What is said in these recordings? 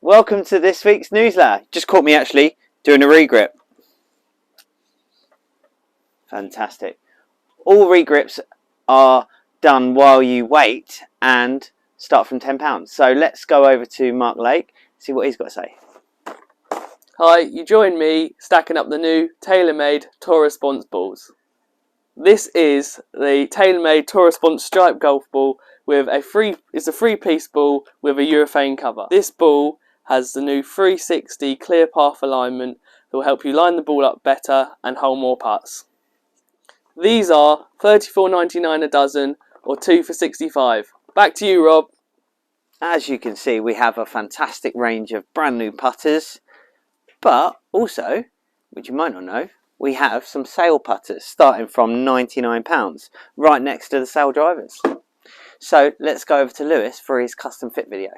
Welcome to this week's newsletter. Just caught me actually doing a regrip. Fantastic. All regrips are done while you wait and start from £10. So let's go over to Mark Lake, see what he's got to say. Hi, you join me stacking up the new tailor-made Tour Response balls. This is the tailor-made Tour Response striped golf ball with a three-piece ball with a urethane cover. This ball has the new 360 clear path alignment that will help you line the ball up better and hole more putts. These are $34.99 a dozen or 2 for $65. Back to you, Rob. As you can see, we have a fantastic range of brand new putters, but also, which you might not know, we have some sale putters starting from £99 right next to the sale drivers. So let's go over to Lewis for his custom fit video.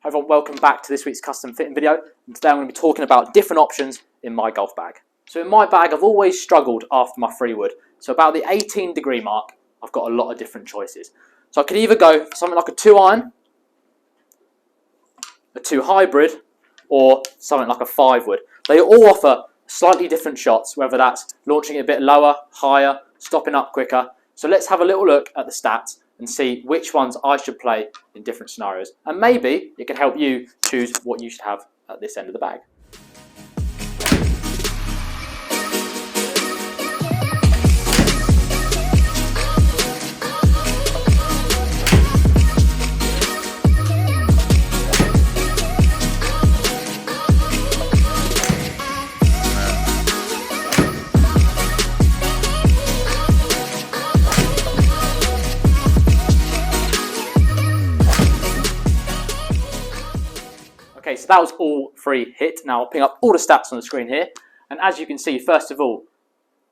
Hi everyone, welcome back to this week's custom fitting video. And today I'm going to be talking about different options in my golf bag. So in my bag, I've always struggled after my 3-wood. So about the 18-degree mark, I've got a lot of different choices. So I could either go for something like a 2-iron, a 2 hybrid, or something like a 5-wood. They all offer slightly different shots, whether that's launching it a bit lower, higher, stopping up quicker. So let's have a little look at the stats and see which ones I should play in different scenarios. And maybe it can help you choose what you should have at this end of the bag. Okay, so that was all 3 hit. Now I'll ping up all the stats on the screen here. And as you can see, first of all,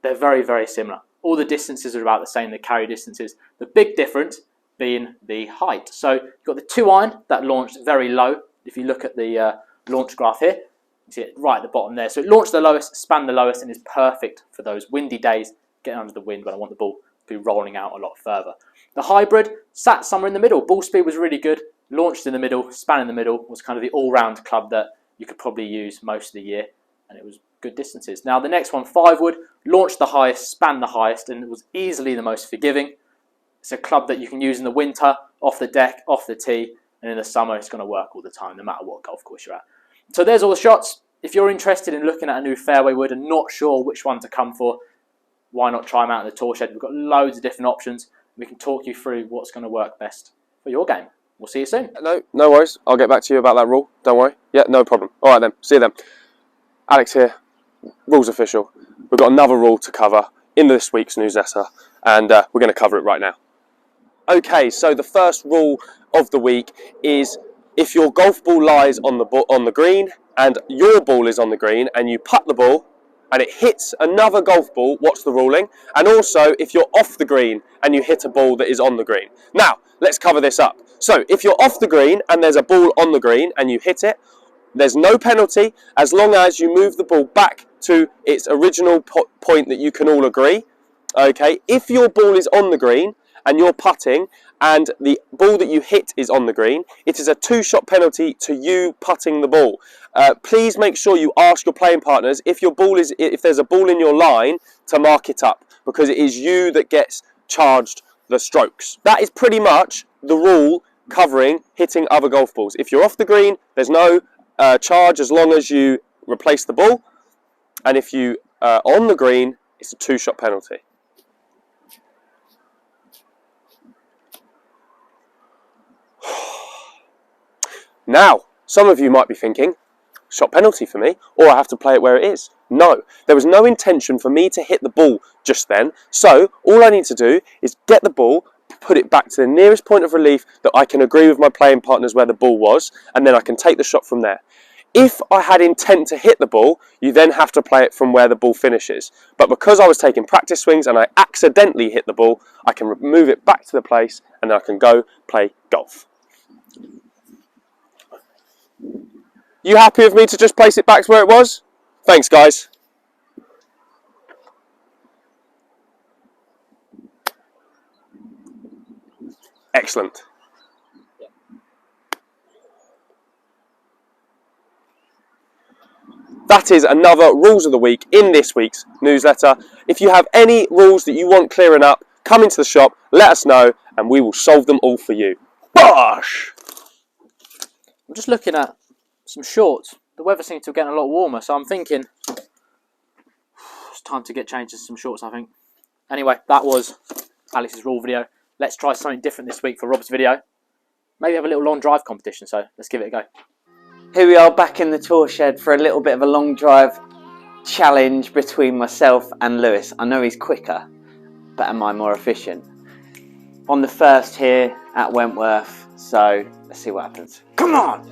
they're very, very similar. All the distances are about the same, the carry distances. The big difference being the height. So you've got the 2-iron that launched very low. If you look at the launch graph here, you see it right at the bottom there. So it launched the lowest, spanned the lowest, and is perfect for those windy days, getting under the wind when I want the ball to be rolling out a lot further. The hybrid sat somewhere in the middle. Ball speed was really good. Launched in the middle, span in the middle, was kind of the all-round club that you could probably use most of the year, and it was good distances. Now the next one, 5-wood, launched the highest, span the highest, and it was easily the most forgiving. It's a club that you can use in the winter, off the deck, off the tee, and in the summer it's going to work all the time, no matter what golf course you're at. So there's all the shots. If you're interested in looking at a new fairway wood and not sure which one to come for, why not try them out in the tool shed? We've got loads of different options. We can talk you through what's going to work best for your game. We'll see you soon. No worries. I'll get back to you about that rule. Don't worry. Yeah, no problem. All right then. See you then. Alex here. Rules official. We've got another rule to cover in this week's newsletter, and we're going to cover it right now. Okay, so the first rule of the week is if your golf ball lies on the green and your ball is on the green and you putt the ball and it hits another golf ball, what's the ruling? And also if you're off the green and you hit a ball that is on the green. Now, let's cover this up. So if you're off the green and there's a ball on the green and you hit it, there's no penalty as long as you move the ball back to its original point that you can all agree. Okay, if your ball is on the green and you're putting and the ball that you hit is on the green, it is a 2-shot penalty to you putting the ball. Please make sure you ask your playing partners if there's a ball in your line to mark it up, because it is you that gets charged the strokes. That is pretty much the rule covering hitting other golf balls. If you're off the green, there's no charge as long as you replace the ball, and if you are on the green, it's a 2-shot penalty. Now, some of you might be thinking, shot penalty for me, or I have to play it where it is. No, there was no intention for me to hit the ball just then, so all I need to do is get the ball, put it back to the nearest point of relief that I can agree with my playing partners where the ball was, and then I can take the shot from there. If I had intent to hit the ball, you then have to play it from where the ball finishes. But because I was taking practice swings and I accidentally hit the ball, I can move it back to the place and then I can go play golf. You happy with me to just place it back to where it was? Thanks, guys. Excellent. that is another Rules of the Week in this week's newsletter. If you have any rules that you want clearing up, come into the shop, let us know, and we will solve them all for you. Bosh! I'm just looking at some shorts. The weather seems to be getting a lot warmer, so I'm thinking it's time to get changed to some shorts, I think. Anyway, that was Alex's rule video. Let's try something different this week for Rob's video. Maybe have a little long drive competition, so let's give it a go. Here we are back in the tour shed for a little bit of a long drive challenge between myself and Lewis. I know he's quicker, but am I more efficient? On the first here at Wentworth, so let's see what happens. Come on!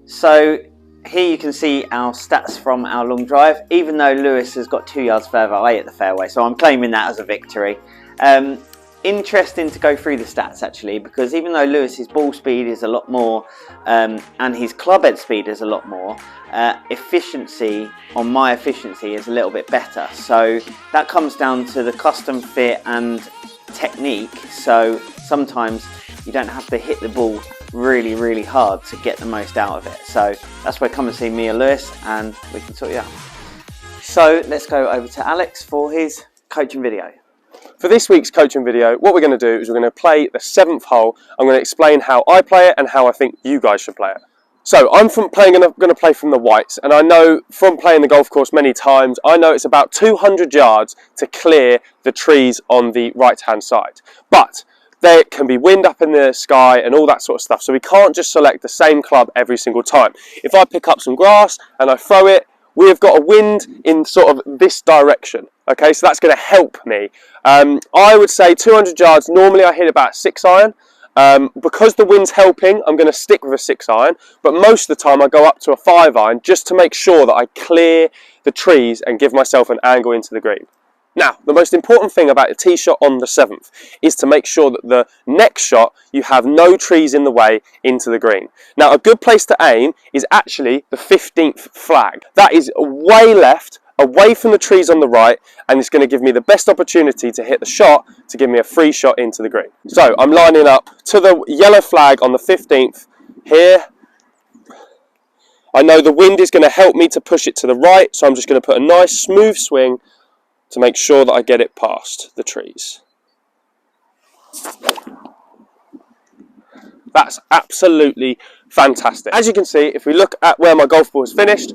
So here you can see our stats from our long drive, even though Lewis has got 2 yards further away at the fairway, so I'm claiming that as a victory. Interesting to go through the stats actually, because even though Lewis's ball speed is a lot more and his club head speed is a lot more, efficiency on my efficiency is a little bit better. So that comes down to the custom fit and technique, so sometimes you don't have to hit the ball really hard to get the most out of it. So that's why come and see me or Lewis and we can sort you out. So let's go over to Alex for his coaching video. For this week's coaching video, what we're going to do is we're going to play the 7th hole. I'm going to explain how I play it and how I think you guys should play it. So I'm going to play from the whites, and I know from playing the golf course many times, I know it's about 200 yards to clear the trees on the right hand side. But there can be wind up in the sky and all that sort of stuff, so we can't just select the same club every single time. If I pick up some grass and I throw it, we have got a wind in sort of this direction. Okay, so that's going to help me. I would say 200 yards, normally I hit about 6-iron. Because the wind's helping, I'm going to stick with a 6-iron, but most of the time I go up to a 5-iron just to make sure that I clear the trees and give myself an angle into the green. Now, the most important thing about a tee shot on the 7th is to make sure that the next shot you have no trees in the way into the green. Now, a good place to aim is actually the 15th flag. That is way left, away from the trees on the right, and it's going to give me the best opportunity to hit the shot to give me a free shot into the green. So, I'm lining up to the yellow flag on the 15th here. I know the wind is going to help me to push it to the right, so I'm just going to put a nice smooth swing to make sure that I get it past the trees. That's absolutely fantastic. As you can see, if we look at where my golf ball is finished,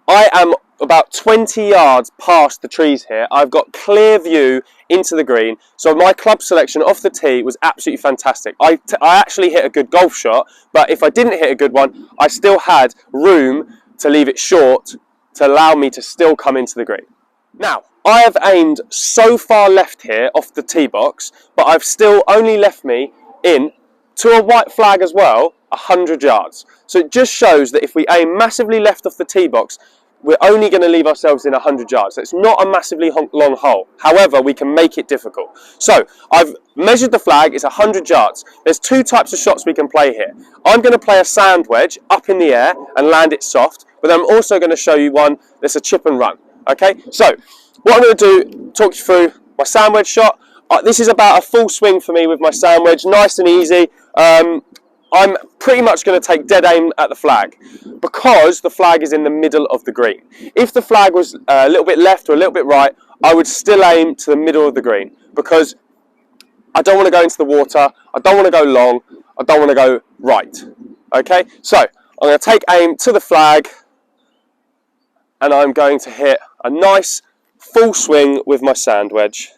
I am about 20 yards past the trees here. I've got clear view into the green, so my club selection off the tee was absolutely fantastic. I actually hit a good golf shot, but if I didn't hit a good one, I still had room to leave it short to allow me to still come into the green. Now, I have aimed so far left here off the tee box, but I've still only left me in to a white flag as well, 100 yards. So it just shows that if we aim massively left off the tee box, we're only going to leave ourselves in 100 yards. So it's not a massively long hole. However, we can make it difficult. So I've measured the flag, it's 100 yards. There's 2 types of shots we can play here. I'm going to play a sand wedge up in the air and land it soft, but I'm also going to show you one that's a chip and run. Okay, so what I'm going to do, talk you through my sand wedge shot. This is about a full swing for me with my sand wedge, nice and easy. I'm pretty much going to take dead aim at the flag because the flag is in the middle of the green. If the flag was a little bit left or a little bit right, I would still aim to the middle of the green, because I don't want to go into the water, I don't want to go long, I don't want to go right. Okay, so I'm going to take aim to the flag, and I'm going to hit a nice full swing with my sand wedge.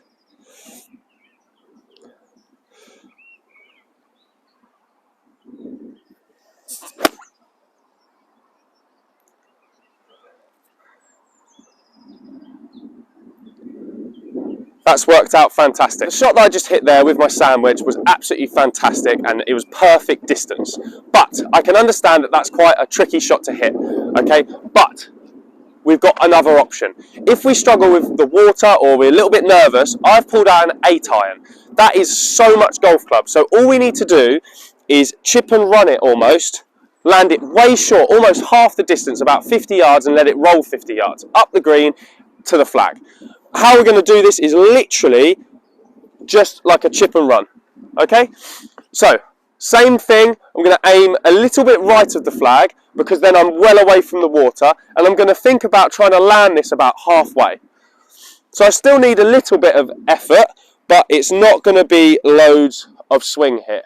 That's worked out fantastic. The shot that I just hit there with my sand wedge was absolutely fantastic, and it was perfect distance. But I can understand that that's quite a tricky shot to hit, okay? But we've got another option. If we struggle with the water or we're a little bit nervous, I've pulled out an 8-iron. That is so much golf club. So all we need to do is chip and run it almost, land it way short, almost half the distance, about 50 yards, and let it roll 50 yards up the green to the flag. How we're going to do this is literally just like a chip and run, okay? So, same thing, I'm going to aim a little bit right of the flag, because then I'm well away from the water, and I'm going to think about trying to land this about halfway. So I still need a little bit of effort, but it's not going to be loads of swing here.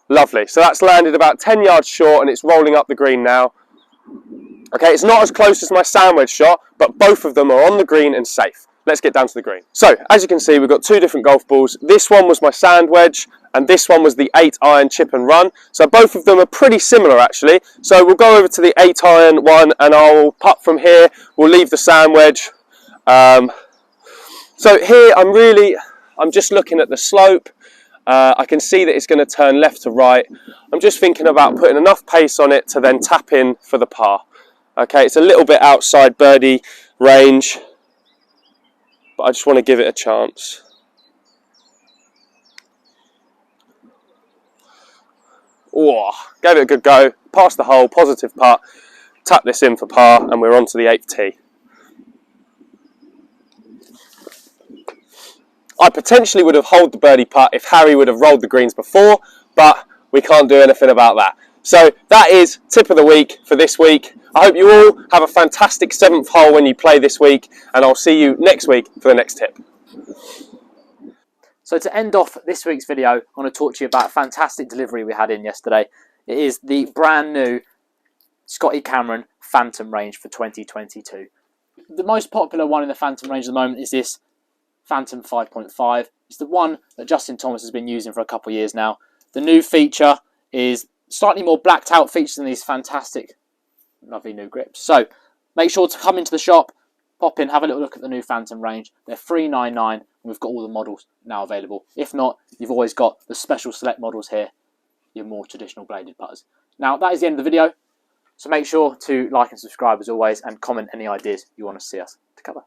Lovely, so that's landed about 10 yards short, and it's rolling up the green now. Okay, it's not as close as my sand wedge shot, but both of them are on the green and safe. Let's get down to the green. So, as you can see, we've got two different golf balls. This one was my sand wedge, and this one was the 8-iron chip and run. So both of them are pretty similar, actually. So we'll go over to the 8-iron one, and I'll putt from here. We'll leave the sand wedge. So here, I'm just looking at the slope. I can see that it's going to turn left to right. I'm just thinking about putting enough pace on it to then tap in for the par. Okay, it's a little bit outside birdie range, but I just want to give it a chance. Oh, gave it a good go, passed the hole, positive putt, tap this in for par, and we're on to the 8th tee. I potentially would have holed the birdie putt if Harry would have rolled the greens before, but we can't do anything about that. So that is tip of the week for this week. I hope you all have a fantastic 7th hole when you play this week, and I'll see you next week for the next tip. So to end off this week's video, I want to talk to you about a fantastic delivery we had in yesterday. It is the brand new Scotty Cameron Phantom range for 2022. The most popular one in the Phantom range at the moment is this Phantom 5.5. It's the one that Justin Thomas has been using for a couple of years now. The new feature is slightly more blacked out features than these fantastic, lovely new grips. So make sure to come into the shop, pop in, have a little look at the new Phantom range. They're $399, and we've got all the models now available. If not, you've always got the special select models here, your more traditional bladed putters. Now, that is the end of the video. So make sure to like and subscribe as always, and comment any ideas you want to see us to cover.